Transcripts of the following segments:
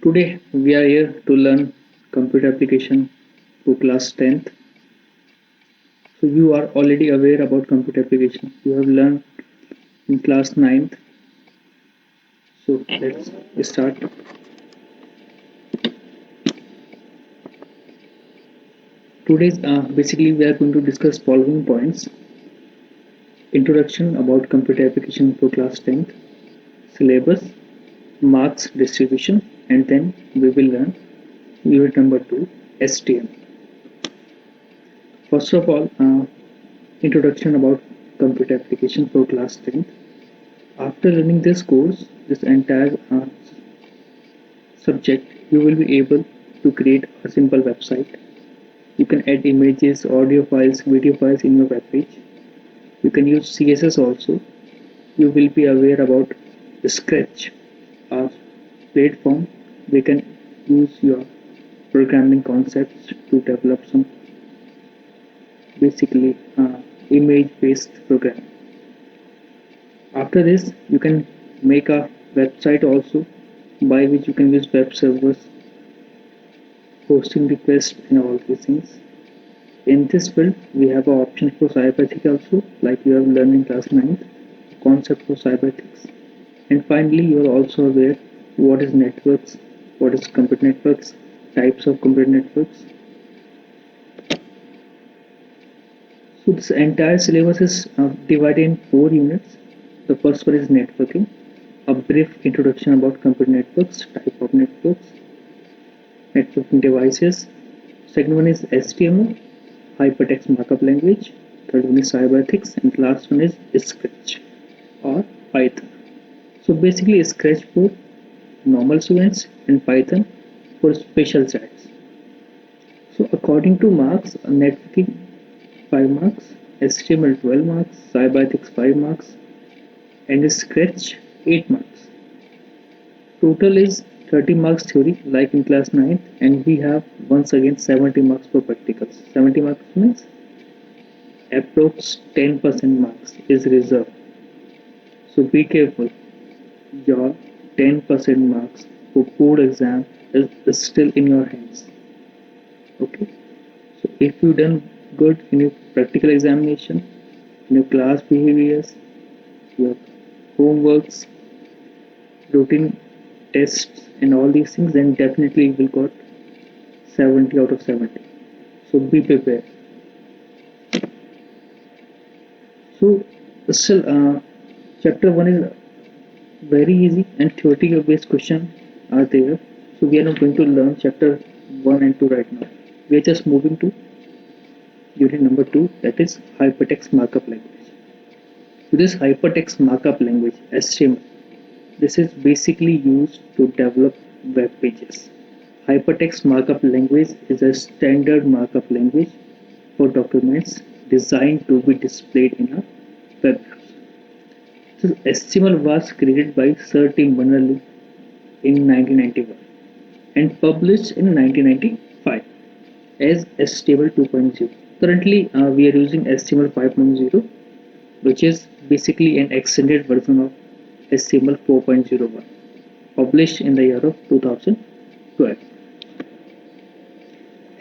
Today we are here to learn computer application for class 10th. So you are already aware about computer application. You have learned in class 9th. So let's start. Today's basically we are going to discuss following points. Introduction about computer application for class 10th, syllabus, marks distribution, and then we will learn unit number 2, STM. First of all, introduction about computer application for class 10th. After learning this course, this entire subject, you will be able to create a simple website. You can add images, audio files, video files in your web page. You can use CSS also. You will be aware about Scratch, a platform. We can use your programming concepts to develop some basically image-based program. After this, you can make a website also by which you can use web servers, hosting requests, and all these things. In this field, we have an option for cyber ethics also, like you have learned in class 9th, concept for cyber ethics. And finally, you are also aware what is networks, what is computer networks, types of computer networks. So this entire syllabus is divided in 4 units. The first one is networking, a brief introduction about computer networks, type of networks, networking devices. Second one is HTML, hypertext markup language. Third one is cyber ethics, and last one is Scratch or Python. So basically, Scratch for normal students and Python for special childs. So according to marks, networking 5 marks, HTML 12 marks, cyber ethics 5 marks, and Scratch 8 marks. Total is 30 marks theory like in class 9, and we have once again 70 marks for practicals. 70 marks means approx 10% marks is reserved. So be careful. Your 10% marks for code exam is still in your hands. Okay. So if you done good in your practical examination, in your class behaviors, your homeworks, routine tests, and all these things, then definitely you will got 70 out of 70. So be prepared. So still, chapter 1 is very easy and theoretical based questions are there. So we are not going to learn chapter 1 and 2 right now. We are just moving to unit number 2, that is hypertext markup language. So this hypertext markup language, HTML, this is basically used to develop web pages. Hypertext markup language is a standard markup language for documents designed to be displayed in a web app. So HTML was created by Sir Tim Berners-Lee in 1991 and published in 1995 as HTML 2.0. Currently, we are using HTML 5.0, which is basically an extended version of HTML 4.01, published in the year of 2012.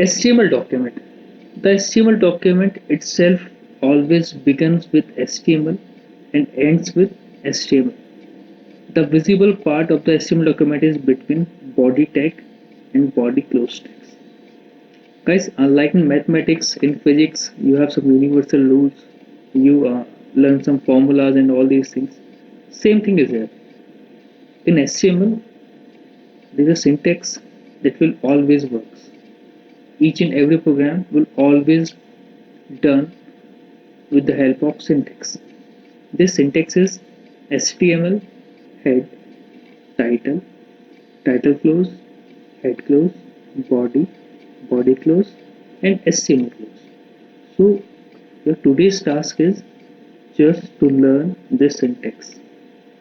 HTML document. The HTML document itself always begins with HTML and ends with HTML. The visible part of the HTML document is between body tag and body close tags. Guys, unlike in mathematics, in physics, you have some universal rules. You learn some formulas and all these things. Same thing is here. In HTML, there is a syntax that will always work. Each and every program will always done with the help of syntax. This syntax is HTML head, title, title close, head close, body, body close, and HTML close. So your today's task is just to learn this syntax.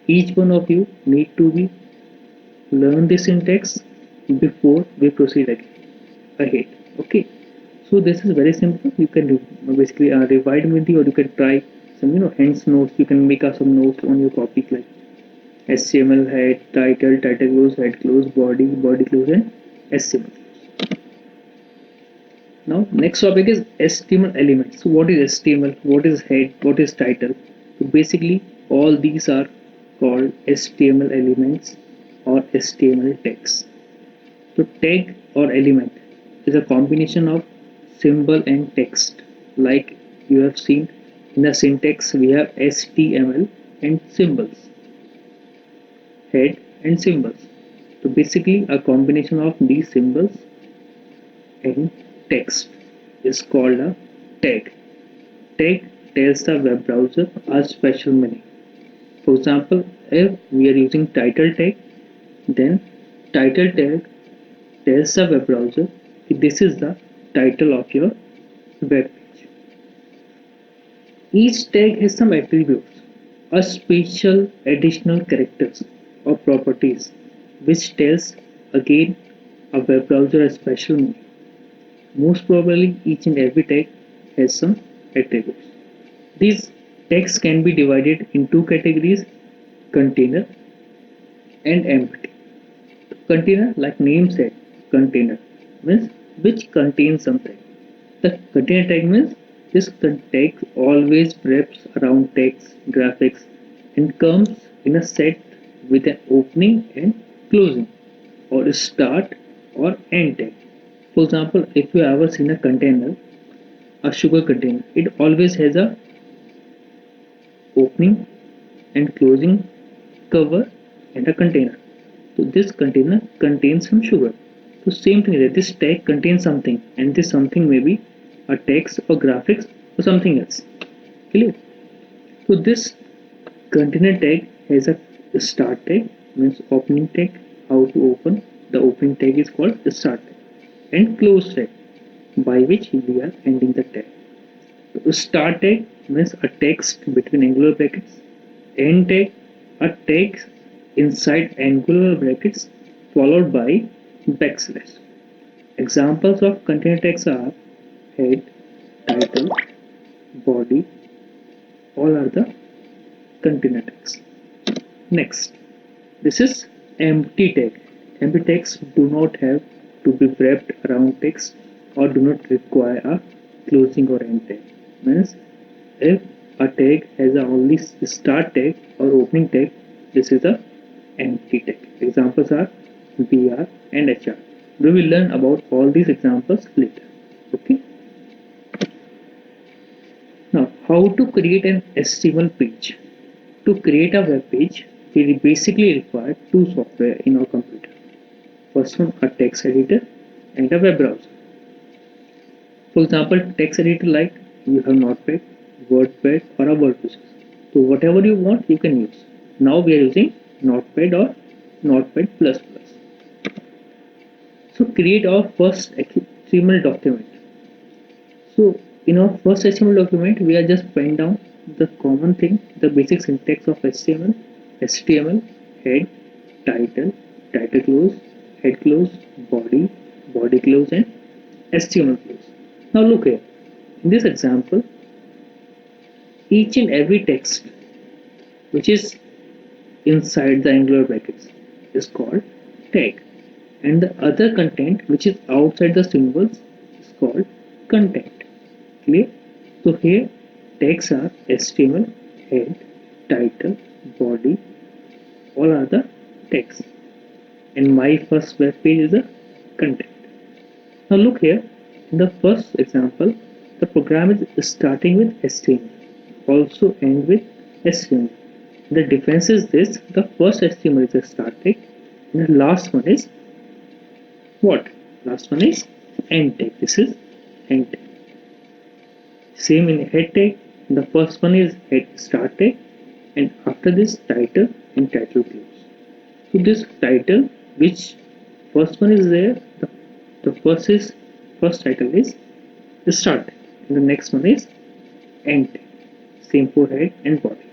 Each one of you need to be learn this syntax before we proceed ahead. Okay. So this is very simple. You can basically divide with you, or you can try some hands notes. You can make some notes on your copy like HTML head, title, title close, head close, body, body close, and HTML. Now, next topic is HTML elements. So, what is HTML? What is head? What is title? So, basically, all these are called HTML elements or HTML tags. So, tag or element is a combination of symbol and text. Like you have seen in the syntax, we have HTML and symbols, head and symbols. So, basically, a combination of these symbols and text is called a tag. Tag tells the web browser a special meaning. For example, if we are using title tag, then title tag tells the web browser that this is the title of your web page. Each tag has some attributes, a special additional characters or properties, which tells again a web browser a special meaning. Most probably, each and every tag has some attributes. These tags can be divided in two categories: container and empty. Container, like name said, container means which contains something. The container tag means this tag always wraps around text, graphics, and comes in a set with an opening and closing, or start or end tag. For example, if you ever seen a container, a sugar container, it always has a opening and closing cover and a container. So this container contains some sugar. So same thing that this tag contains something, and this something may be a text or graphics or something else. Clear? So this container tag has a start tag, means opening tag, how to open. The opening tag is called the start tag, and close tag, by which we are ending the tag. So start tag means a text between angular brackets. End tag, a text inside angular brackets followed by backslash. Examples of container tags are head, title, body, all are the container tags. Next, this is empty tag. Empty tags do not have to be wrapped around text or do not require a closing or end tag. Means if a tag has a only start tag or opening tag, this is a empty tag. Examples are BR and HR. We will learn about all these examples later. Okay. Now, how to create an HTML page? To create a web page, we basically require two software in our computer. First one, a text editor and a web browser. For example, text editor like you have Notepad, WordPad or a WordPress. So whatever you want, you can use. Now we are using Notepad or Notepad++. So create our first HTML document. So in our first HTML document, we are just pen down the common thing, the basic syntax of HTML, HTML, head, title, title close, head close, body, body close, and HTML close. Now look here. In this example, each and every text which is inside the angular brackets is called tag, and the other content which is outside the symbols is called content. Clear? So here tags are HTML, head, title, body, all are the tags, and my first web page is the content. Now look here, in the first example, the program is starting with HTML, also end with HTML. The difference is this: the first HTML is a start tag, and the last one is what? Last one is end tag. This is end tag. Same in head tag. The first one is head start tag, and after this title and title close. So this title, which first one is there, the first title is the start tag, and the next one is end tag. Same for head and body.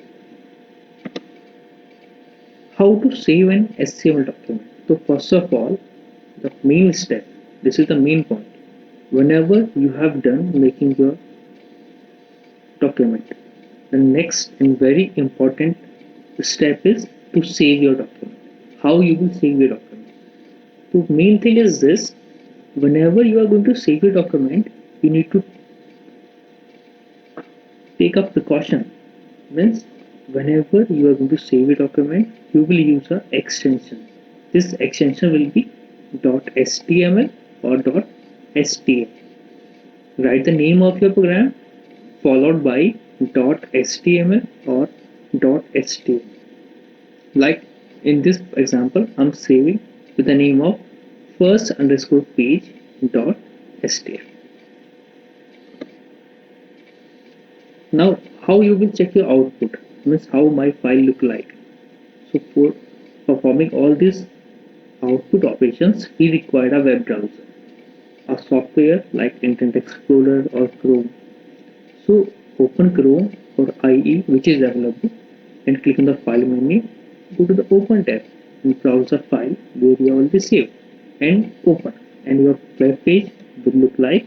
How to save an HTML document? So first of all, the main step, this is the main point. Whenever you have done making your document, the next and very important step is to save your document. How you will save your document? So main thing is this: whenever you are going to save your document, you need to take a precaution. Means whenever you are going to save a document, you will use a extension. This extension will be .html or .stl. Write the name of your program followed by .html or .stl. Like in this example, I'm saving with the name of first underscore page .stl. Now, how you will check your output? Means how my file look like. So for performing all these output operations, we require a web browser, a software like Internet Explorer or Chrome. So open Chrome or IE which is available and click on the file menu. Go to the open tab and browse the file where you already saved and open, and your web page will look like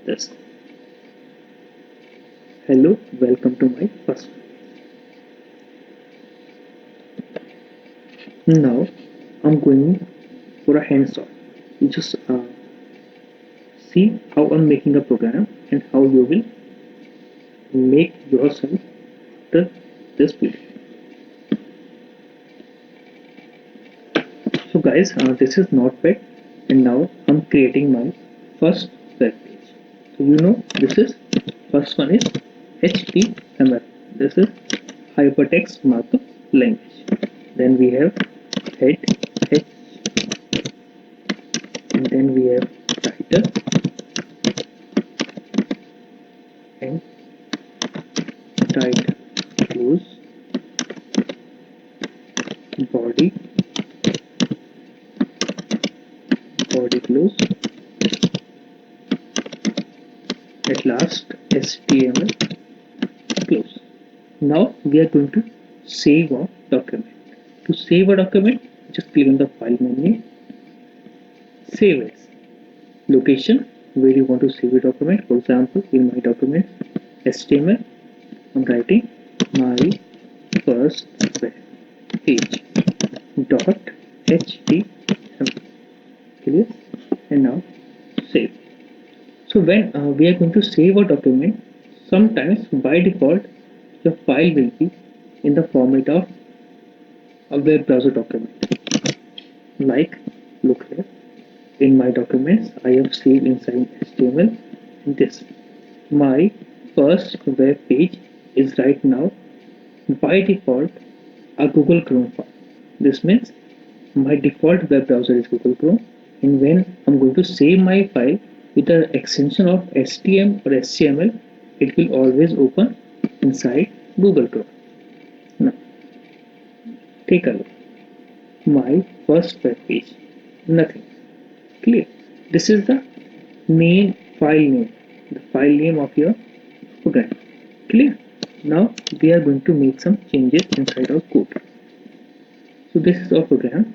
this. Hello, welcome to my first. Now I'm going for a hands-on. You just see how I'm making a program and how you will make yourself after this video. So guys, this is Notepad, and now I'm creating my first web page. So you know this is first one is HTML. This is hypertext markup language. Then we have head H, and then we have title and title close, body close, at last HTML close. Now we are going to save a document. To save a document, just click on the file menu, save as, location where you want to save a document. For example, in my document HTML, I'm writing my first web page .html. Clear? And now save. So when we are going to save a document, sometimes by default your file will be in the format of a web browser document. Like, look here, in my documents I have saved inside HTML this. My first web page is right now by default a Google Chrome file. This means my default web browser is Google Chrome, and when I'm going to save my file with the extension of HTML or HTML, it will always open inside Google Chrome. Now take a look. My first web page, nothing. Clear? This is the main file name, the file name of your program. Clear? Now we are going to make some changes inside our code. So this is our program,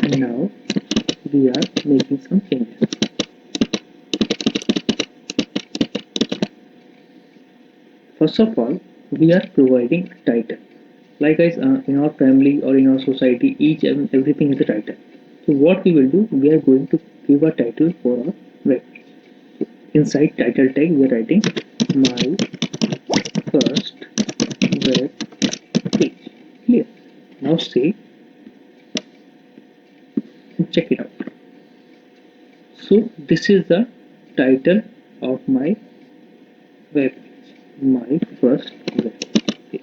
and now we are making some changes. First of all, we are providing a title. Like guys, in our family or in our society, each and everything is a title. So what we will do, we are going to give a title for our web page. So inside title tag, we are writing my first web page. Clear? Now save and check it out. So this is the title of my web page, my first web page.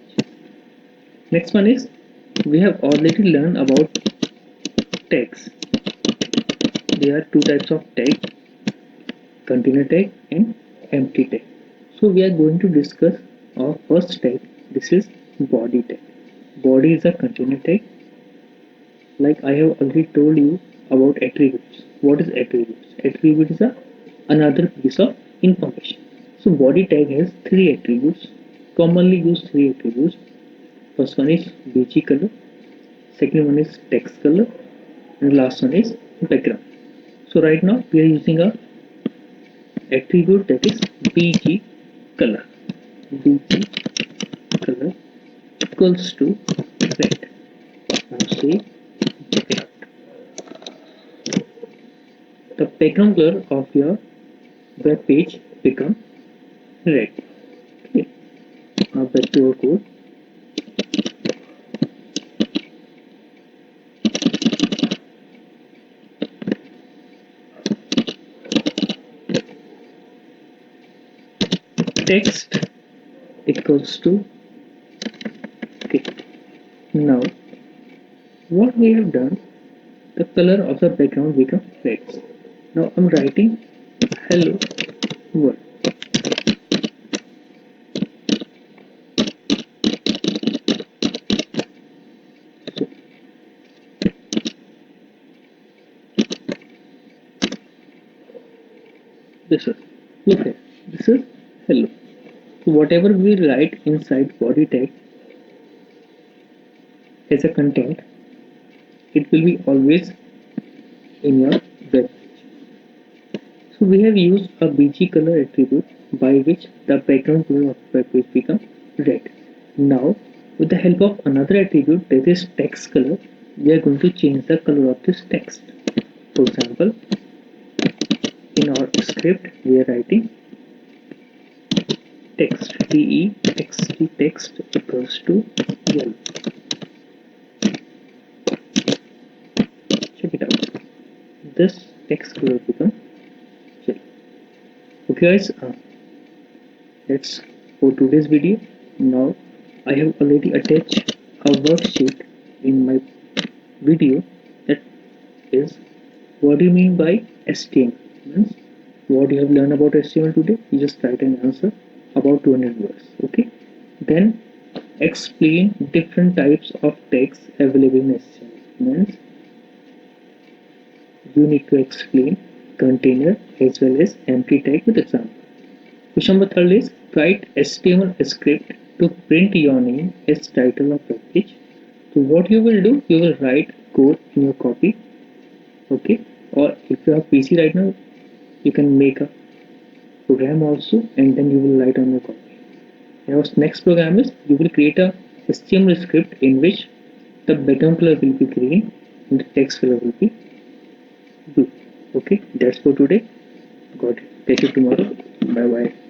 Next one is, we have already learned about tags. There are two types of tag, container tag and empty tag. So we are going to discuss our first tag. This is body tag. Body is a container tag. Like I have already told you about attributes. What is attributes? Attribute is another piece of information. So body tag has three attributes, commonly used three attributes. First one is bg color, second one is text color, and last one is background. So right now we are using a attribute that is bg color. Bg color equals to red. say black. The background color of your web page become red. Okay. Now back to our code. Text equals to, okay. Now what we have done, the color of the background become red. Now I'm writing hello world. So this is, look here, this is hello. So whatever we write inside body tag as a content, it will be always in your web. So we have used a bg color attribute by which the background color of web page become red. Now with the help of another attribute, that is text color, we are going to change the color of this text. For example, in our script we are writing text text equals to yellow. Check it out. This text color become yellow. Okay guys, that's for today's video. Now I have already attached a worksheet in my video, that is what do you mean by HTML. Means what you have learned about HTML today, you just write an answer about 200 words. Okay, then explain different types of text available in HTML. Means you need to explain container as well as empty tag with example. Question number 3 is write HTML script to print your name as title of web page. So what you will do, you will write code in your copy, okay, or if you have PC right now, you can make a program also and then you will write on your copy. Now next program is you will create a HTML script in which the background color will be green and the text color will be blue. Okay, that's for today. Got it. Catch you tomorrow. Bye bye.